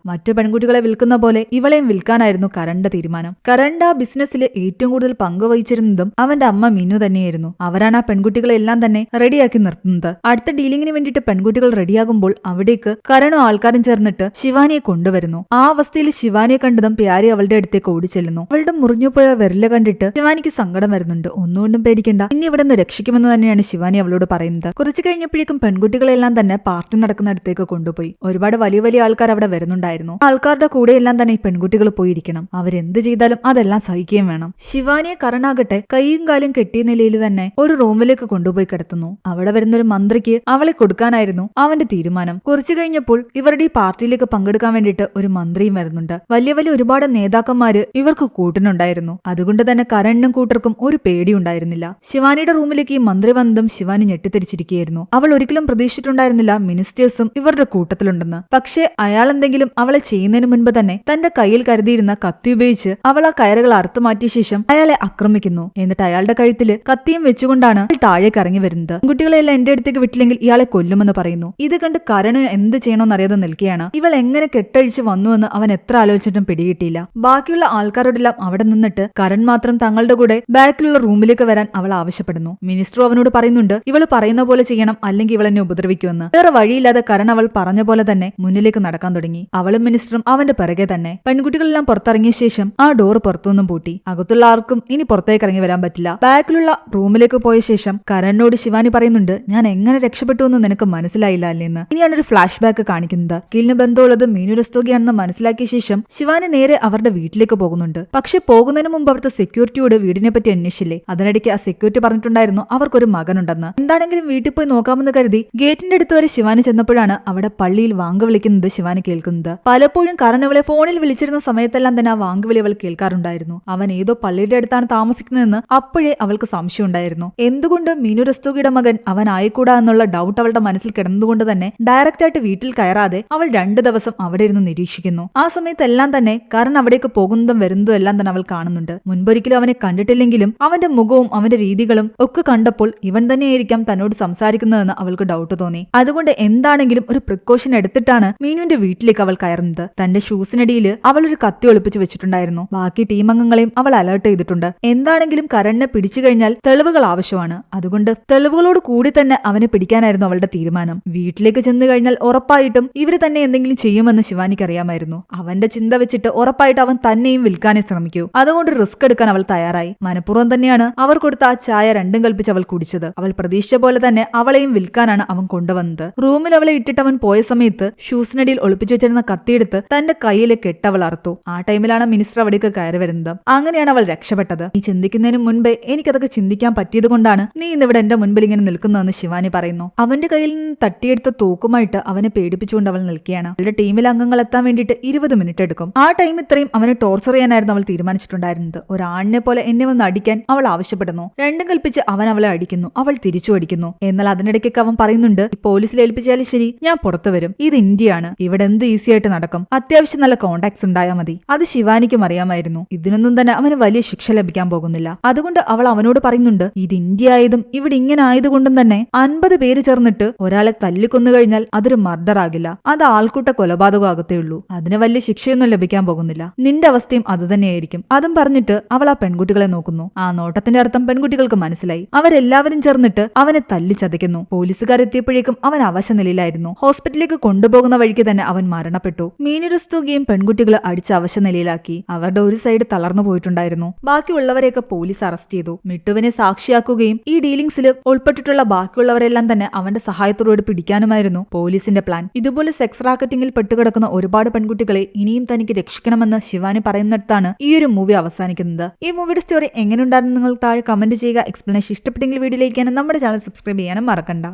മറ്റു പെൺകുട്ടികളെ വിൽക്കുന്ന പോലെ ഇവളെയും വിൽക്കാനായിരുന്നു കരണിന്റെ തീരുമാനം. കരണിന്റെ ആ ബിസിനസ്സിൽ ഏറ്റവും കൂടുതൽ പങ്കുവഹിച്ചിരുന്നതും അവന്റെ അമ്മ മിനു തന്നെയായിരുന്നു. അവരാണ് ആ പെൺകുട്ടികളെ എല്ലാം തന്നെ റെഡിയാക്കി നിർത്തുന്നത്. അടുത്ത ഡീലിംഗിന് വേണ്ടിയിട്ട് പെൺകുട്ടികൾ റെഡിയാകുമ്പോൾ അവിടേക്ക് കരണും ആൾക്കാരും ചേർന്നിട്ട് ശിവാനിയെ കൊണ്ടുവരുന്നു. ആ അവസ്ഥയിൽ ശിവാനിയെ കണ്ടതും പ്യാരി അവളുടെ അടുത്തേക്ക് ഓടിച്ചെല്ലുന്നു. അവളുടെ മുറിഞ്ഞുപോയ വിരല് കണ്ടിട്ട് ശിവാനിക്ക് സങ്കടം വരുന്നുണ്ട്. ഒന്നുകൊണ്ടും പേടിക്കണ്ട, ഇനി ഇവിടെ നിന്ന് രക്ഷിക്കുമെന്ന് തന്നെയാണ് ശിവാനി അവളോട് പറയുന്നത്. കുറച്ചു കഴിഞ്ഞപ്പോഴേക്കും പെൺകുട്ടികളെല്ലാം തന്നെ പാർട്ടി നടക്കുന്ന അടുത്തേക്ക് കൊണ്ടുപോയി. ഒരുപാട് വലിയ വലിയ ആൾക്കാർ അവിടെ വരുന്നുണ്ടായിരുന്നു. ആൾക്കാരുടെ കൂടെ എല്ലാം തന്നെ ഈ പെൺകുട്ടികൾ പോയിരിക്കണം. അവരെന്ത് ചെയ്താലും അതെല്ലാം സഹിക്കുകയും വേണം. ശിവാനിയെ കരണാകട്ടെ കൈയും കാലും കെട്ടിയ നിലയിൽ തന്നെ ഒരു റൂമിലേക്ക് കൊണ്ടുപോയി കിടത്തുന്നു. അവിടെ വരുന്നൊരു മന്ത്രിക്ക് അവളെ കൊടുക്കാനായിരുന്നു അവന്റെ തീരുമാനം. കുറച്ചു കഴിഞ്ഞപ്പോൾ ഇവരുടെ ഈ പാർട്ടിയിലേക്ക് പങ്കെടുക്കാൻ വേണ്ടിയിട്ട് ഒരു മന്ത്രിയും വരുന്നുണ്ട്. വലിയ വലിയ ഒരുപാട് നേതാക്കന്മാര് ഇവർക്ക് കൂട്ടിനുണ്ടായിരുന്നു. അതുകൊണ്ട് തന്നെ കരണിനും കൂട്ടർക്കും ഒരു പേടി ഉണ്ടായിരുന്നില്ല. ശിവാനിയുടെ റൂമിലേക്ക് ഈ മന്ത്രി വന്നതും ശിവാനി ഞെട്ടിത്തിരിച്ചിരിക്കുകയായിരുന്നു. അവൾ ഒരിക്കലും പ്രതീക്ഷിച്ചിട്ടുണ്ടായിരുന്നില്ല മിനിസ്റ്റേഴ്സും ഇവരുടെ കൂട്ടത്തിലുണ്ടെന്ന്. പക്ഷേ അയാൾ എന്തെങ്കിലും അവളെ ചെയ്യുന്നതിന് മുൻപ് തന്നെ തന്റെ കയ്യിൽ കരുതിയിരുന്ന കത്തി ഉപയോഗിച്ച് അവൾ ആ കയറുകൾ അറുത്തു മാറ്റിയ ശേഷം അയാളെ ആക്രമിക്കുന്നു. എന്നിട്ട് അയാളുടെ കഴുത്തില് കത്തിയും വെച്ചുകൊണ്ടാണ് താഴേക്ക് ഇറങ്ങി വരുന്നത്. കുട്ടികളെല്ലാം എന്റെ അടുത്തേക്ക് വിട്ടില്ലെങ്കിൽ ഇയാളെ കൊല്ലുമെന്ന് പറയുന്നു. ഇത് കണ്ട് കരണ് എന്ത് ചെയ്യണമെന്നറിയാതെ നിൽക്കുകയാണ്. ഇവൾ എങ്ങനെ കെട്ടഴിച്ച് വന്നുവെന്ന് അവൻ എത്ര ആലോചിച്ചിട്ടും പിടികിട്ടിയില്ല. ബാക്കിയുള്ള ആൾക്കാരോടെല്ലാം അവിടെ നിന്നിട്ട് കരൺ മാത്രം തങ്ങളുടെ കൂടെ ബാക്കിലുള്ള റൂമിലേക്ക് വരാൻ അവൾ ആവശ്യപ്പെടുന്നു. മിനിസ്റ്റർ അവനോട് പറയുന്നുണ്ട് ഇവൾ പറയുന്ന പോലെ ചെയ്യണം, അല്ലെങ്കിൽ ഇവൾ എന്നെ ഉപദ്രവിക്കുമെന്ന്. വേറെ വഴിയില്ലാതെ കരൺ അവൾ പറഞ്ഞ പോലെ തന്നെ മുന്നിലേക്ക് നടക്കാൻ തുടങ്ങി. അവളും മിനിസ്റ്ററും അവന്റെ പിറകെ തന്നെ. പെൺകുട്ടികളെല്ലാം പുറത്തിറങ്ങിയ ശേഷം ആ ഡോർ പുറത്തുനിന്നും പൂട്ടി. അകത്തുള്ള ആർക്കും ഇനി പുറത്തേക്ക് ഇറങ്ങി വരാൻ പറ്റില്ല. ബാക്കിലുള്ള റൂമിലേക്ക് പോയ ശേഷം കരണിനോട് ശിവാനി പറയുന്നുണ്ട് ഞാൻ എങ്ങനെ രക്ഷപ്പെട്ടു എന്ന് നിനക്ക് മനസ്സിലായില്ല അല്ലേന്ന്. ഇനിയാണ് ഒരു ഫ്ലാഷ് ബാക്ക് കാണിക്കുന്നത്. കീലിന് ബന്ധമുള്ളത് മീനു രസ്തോഗിയാണെന്ന് മനസ്സിലാക്കിയ ശേഷം ശിവാനി നേരെ അവരുടെ വീട്ടിലേക്ക് പോകുന്നുണ്ട്. പക്ഷെ പോകുന്നതിന് മുമ്പ് അവിടുത്തെ സെക്യൂരിറ്റിയോട് വീടിനെ പറ്റി അന്വേഷിച്ചില്ലേ. അതിനിടയ്ക്ക് ആ സെക്യൂരിറ്റി പറഞ്ഞിട്ടുണ്ടായിരുന്നു അവർക്കൊരു മകനുണ്ടെന്ന്. എന്താണെങ്കിലും വീട്ടിൽ പോയി നോക്കാമെന്ന് കരുതി ഗേറ്റിന്റെ അടുത്ത് വരെ ശിവാനി ചെന്നപ്പോഴാണ് അവിടെ പള്ളിയിൽ വാങ്ക് വിളിക്കുന്നത് ശിവാനി കേൾക്കുന്നത്. പലപ്പോഴും കരൺ അവളെ ഫോണിൽ വിളിച്ചിരുന്ന സമയത്തെല്ലാം തന്നെ ആ വാങ്കുവിളി അവൾ കേൾക്കാറുണ്ടായിരുന്നു. അവൻ ഏതോ പള്ളിയുടെ അടുത്താണ് താമസിക്കുന്നതെന്ന് അപ്പോഴേ അവൾക്ക് സംശയം ഉണ്ടായിരുന്നു. എന്തുകൊണ്ട് മീനു രസ്തോഗിയുടെ മകൻ അവൻ ആയിക്കൂടാ എന്നുള്ള ഡൗട്ട് അവളുടെ മനസ്സിൽ കിടന്നതുകൊണ്ട് തന്നെ ഡയറക്റ്റ് ആയിട്ട് വീട്ടിൽ കയറാതെ അവൾ 2 ദിവസം അവിടെ ഇരുന്ന് നിരീക്ഷിക്കുന്നു. ആ സമയത്തെല്ലാം തന്നെ കരൺ അവിടേക്ക് പോകുന്നതും വരുന്നതും എല്ലാം തന്നെ അവൾ കാണുന്നുണ്ട്. മുൻപൊരിക്കലും അവനെ കണ്ടിട്ടില്ലെങ്കിലും അവന്റെ മുഖവും അവന്റെ രീതികളും ഒക്കെ കണ്ടപ്പോൾ ഇവൻ തന്നെയായിരിക്കാം തന്നോട് സംസാരിക്കുന്നതെന്ന് അവൾക്ക് ഡൗട്ട് തോന്നി. അതുകൊണ്ട് എന്താണെങ്കിലും ഒരു പ്രിക്കോഷൻ എടുത്തിട്ടാണ് മീനുവിന്റെ വീട്ടിലേക്ക് അവൾ കയറുന്നത്. തന്റെ ഷൂസിനടിയിൽ അവൾ ഒരു കത്തി ഒളിപ്പിച്ച് വെച്ചിട്ടുണ്ടായിരുന്നു. ബാക്കി ടീം അംഗങ്ങളെയും അവൾ അലർട്ട് ചെയ്തിട്ടുണ്ട്. എന്താണെങ്കിലും കരണിനെ പിടിച്ചു കഴിഞ്ഞാൽ തെളിവുകൾ ആവശ്യമാണ്. അതുകൊണ്ട് തെളിവുകളോട് കൂടി തന്നെ അവനെ പിടിക്കാനായിരുന്നു അവളുടെ തീരുമാനം. വീട്ടിലേക്ക് ചെന്ന് കഴിഞ്ഞാൽ ഉറപ്പായിട്ടും ഇവര് തന്നെ എന്തെങ്കിലും ചെയ്യുമെന്ന് ശിവാനിക്ക് അറിയാമായിരുന്നു. അവന്റെ ചിന്ത വെച്ചിട്ട് ഉറപ്പായിട്ട് അവൻ തന്നെയും വിൽക്കാനേ ശ്രമിക്കൂ. അതുകൊണ്ട് റിസ്ക് എടുക്കാൻ അവൾ തയ്യാറായി. മനഃപൂർവ്വം തന്നെയാണ് അവർ കൊടുത്ത ആ ചായ രണ്ടും കൽപ്പിച്ച് അവൾ കുടിച്ചത്. അവൾ പ്രതീക്ഷിച്ച പോലെ തന്നെ അവളെയും വിൽക്കാനാണ് അവൻ കൊണ്ടുവന്നത്. റൂമിൽ അവളെ ഇട്ടിട്ട് അവൻ പോയ സമയത്ത് ഷൂസിനടിയിൽ ഒളിപ്പിച്ചു വെച്ചിരുന്ന കത്തിയെടുത്ത് തന്റെ കയ്യിലെ കെട്ടവൾ അറുത്തു. ആ ടൈമിലാണ് മിനിസ്റ്റർ അവിടേക്ക് കയറി വരുന്നത്. അങ്ങനെയാണ് അവൾ രക്ഷപ്പെട്ടത്. നീ ചിന്തിക്കുന്നതിന് മുൻപേ എനിക്കതൊക്കെ ചിന്തിക്കാൻ പറ്റിയത് കൊണ്ടാണ് നീ ഇന്നിവിടെ എന്റെ മുൻപിൽ ഇങ്ങനെ നിൽക്കുന്നതെന്ന് ശിവാനി പറയുന്നു. അവന്റെ കയ്യിൽ നിന്ന് തട്ടിയെടുത്ത തോക്കുമായിട്ട് അവനെ പേടിപ്പിച്ചുകൊണ്ട് അവൾ നിൽക്കുകയാണ്. അവളുടെ ടീമിലെ അംഗങ്ങൾ എത്താൻ വേണ്ടിയിട്ട് 20 മിനിറ്റ് എടുക്കും. ആ ടൈം ഇത്രയും അവനെ ടോർച്ചർ ചെയ്യാനായിരുന്നു അവൾ തീരുമാനിച്ചിട്ടുണ്ടായിരുന്നത്. ഒരാണിനെ പോലെ എന്നെ വന്ന് അടിക്കാൻ അവൾ ആവശ്യപ്പെടുന്നു. രണ്ടും കൽപ്പിച്ച് അവൻ അവളെ അടിക്കുന്നു. അവൾ തിരിച്ചു അടിക്കുന്നു. എന്നാൽ അതിനിടയ്ക്കൊക്കെ അവൻ പറയുന്നുണ്ട് പോലീസിൽ ഏൽപ്പിച്ചാലും ശരി, ഞാൻ പുറത്തു വരും. ഇത് ഇന്ത്യയാണ്, ഇവിടെ എന്ത് ഈസി ആയിട്ട് നടക്കും. അത്യാവശ്യം നല്ല കോണ്ടാക്ട്സ് ഉണ്ടായാൽ മതി. അത് ശിവാനിക്കും അറിയാമായിരുന്നു. ഇതിനൊന്നും തന്നെ അവന് വലിയ ശിക്ഷ ലഭിക്കാൻ പോകുന്നില്ല. അതുകൊണ്ട് അവൾ അവനോട് പറയുന്നുണ്ട് ഇത് ഇന്ത്യ ആയതും ഇവിടെ ഇങ്ങനെ ആയതുകൊണ്ടും തന്നെ 50 പേര് ചേർന്നിട്ട് ഒരാളെ തല്ലിക്കൊന്നു കഴിഞ്ഞാൽ അതൊരു മർഡർ ആകില്ല. അത് ആൾക്കൂട്ട കൊലപാതകം ആകത്തേ ഉള്ളൂ. അതിന് വലിയ ശിക്ഷയൊന്നും ലഭിക്കാൻ പോകുന്നില്ല. നിന്റെ അവസ്ഥയും അതുതന്നെയായിരിക്കും. അതും പറഞ്ഞിട്ട് അവൾ ആ പെൺകുട്ടികളെ നോക്കുന്നു. ആ നോട്ടത്തിന്റെ അർത്ഥം പെൺകുട്ടികൾക്ക് മനസ്സിലായി. അവരെല്ലാവരും ചേർന്നിട്ട് അവനെ തല്ലിച്ചതയ്ക്കുന്നു. പോലീസുകാർ എത്തിയപ്പോഴേക്കും അവൻ അവശനിലയിലായിരുന്നു. ഹോസ്പിറ്റലിലേക്ക് കൊണ്ടുപോകുന്ന വഴിക്ക് തന്നെ അവൻ മരണപ്പെട്ടു. മീനു രസ്തോഗിയും പെൺകുട്ടികളെ അടിച്ച് അവശനിലയിലാക്കി. അവരുടെ ഒരു സൈഡ് തളർന്നു പോയിട്ടുണ്ടായിരുന്നു. ബാക്കിയുള്ളവരെയൊക്കെ പോലീസ് അറസ്റ്റ് ചെയ്തു. മിട്ടുവിനെ സാക്ഷിയാക്കുകയും ഈ ഡീലിംഗ്സിൽ ഉൾപ്പെട്ടിട്ടുള്ള ബാക്കിയുള്ളവരെല്ലാം തന്നെ അവന്റെ സഹായത്തോടുകൂടി പിടിക്കാനുമായിരുന്നു പോലീസിന്റെ പ്ലാൻ. ഇതുപോലെ സെക്സ് റാക്കറ്റിംഗിൽ പെട്ടുകിടക്കുന്ന ഒരുപാട് പെൺകുട്ടികളെ ഇനിയും തനിക്ക് രക്ഷിക്കണമെന്ന് ശിവാനി പറയുന്നിടത്താണ് ഈ ഒരു മൂവി അവസാനിക്കുന്നത്. ഈ മൂവിയുടെ സ്റ്റോറി എങ്ങനെയുണ്ടായിരുന്നു നിങ്ങൾ താഴെ കമന്റ് ചെയ്യുക. എക്സ്പ്ലനേഷൻ ഇഷ്ടപ്പെട്ടെങ്കിൽ വീഡിയോയിലേക്ക് നമ്മുടെ ചാനൽ സബ്സ്ക്രൈബ് ചെയ്യാനും മറക്കണ്ട.